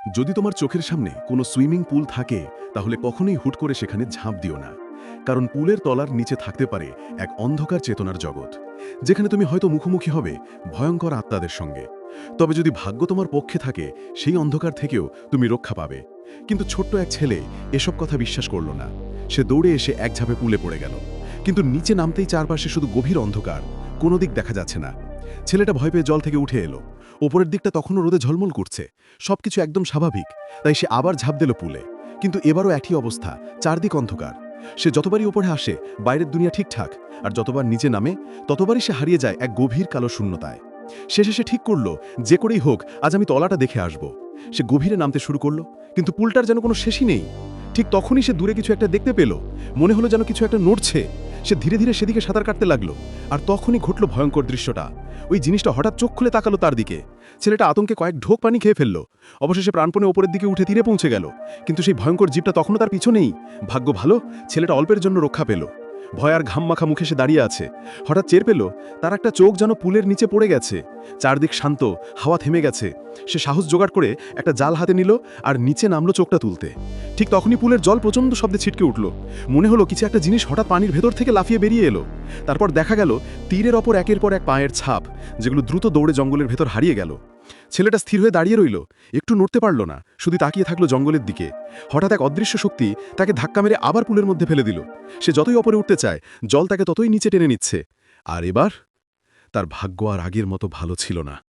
যদি তোমার চোখের সামনে কোনো সুইমিং পুল থাকে তাহলে কখনোই হুট করে সেখানে ঝাঁপ দিও না। কারণ পুলের তলার নিচে থাকতে পারে এক অন্ধকার চেতনার জগৎ, যেখানে তুমি হয়তো মুখোমুখি হবে ভয়ঙ্কর আত্মাদের সঙ্গে। তবে যদি ভাগ্য তোমার পক্ষে থাকে, সেই অন্ধকার থেকেও তুমি রক্ষা পাবে। কিন্তু ছোট্ট এক ছেলে এসব কথা বিশ্বাস করল না। সে দৌড়ে এসে এক ঝাঁপে পুলে পড়ে গেল। কিন্তু নিচে নামতেই চারপাশে শুধু গভীর অন্ধকার, কোনো দিক দেখা যাচ্ছে না। ছেলেটা ভয় পেয়ে জল থেকে উঠে এলো। ওপরের দিকটা তখনও রোদে ঝলমল করছে, সবকিছু একদম স্বাভাবিক। তাই সে আবার ঝাঁপ দিল পুলে। কিন্তু এবারও একই অবস্থা, চারদিক অন্ধকার। সে যতবারই ওপরে আসে বাইরের দুনিয়া ঠিকঠাক, আর যতবার নিচে নামে ততবারই সে হারিয়ে যায় এক গভীর কালো শূন্যতায়। শেষে সে ঠিক করলো, যে করেই হোক আজ আমি তলাটা দেখে আসব। সে গভীরে নামতে শুরু করলো, কিন্তু পুলটার যেন কোনো শেষই নেই। ঠিক তখনই সে দূরে কিছু একটা দেখতে পেল। মনে হলো যেন কিছু একটা নড়ছে। সে ধীরে ধীরে সেদিকে সাঁতার কাটতে লাগলো। আর তখনই ঘটল ভয়ঙ্কর দৃশ্যটা। ওই জিনিসটা হঠাৎ চোখ খুলে তাকালো তার দিকে। ছেলেটা আতঙ্কে কয়েক ঢোক পানি খেয়ে ফেলল। অবশেষে প্রাণপণে ওপরের দিকে উঠে তীরে পৌঁছে গেল। কিন্তু সেই ভয়ঙ্কর জীবটা তখনও তার পিছনেই। ভাগ্য ভালো, ছেলেটা অল্পের জন্য রক্ষা পেল। ভয় আর ঘাম মাখা মুখে সে দাঁড়িয়ে আছে। হঠাৎ টের পেল তার একটা চোখ যেন পুলের নিচে পড়ে গেছে। চারদিক শান্ত, হাওয়া থেমে গেছে। সে সাহস জোগাড় করে একটা জাল হাতে নিল আর নিচে নামলো চোখটা তুলতে। ঠিক তখনই পুলের জল প্রচণ্ড শব্দে ছিটকে উঠল। মনে হলো কিছু একটা জিনিস হঠাৎ পানির ভেতর থেকে লাফিয়ে বেরিয়ে এলো। তারপর দেখা গেল তীরের ওপর একের পর এক পায়ের ছাপ, যেগুলো দ্রুত দৌড়ে জঙ্গলের ভেতর হারিয়ে গেল। ছেলেটা স্থির হয়ে দাঁড়িয়ে রইল, একটু নড়তে পারল না, শুধু তাকিয়ে থাকলো জঙ্গলের দিকে। হঠাৎ এক অদৃশ্য শক্তি তাকে ধাক্কা মেরে আবার পুলের মধ্যে ফেলে দিল। সে যতই ওপরে উঠতে চায়, জল তাকে ততই নিচে টেনে নিচ্ছে। আর এবার তার ভাগ্য আর আগের মতো ভালো ছিল না।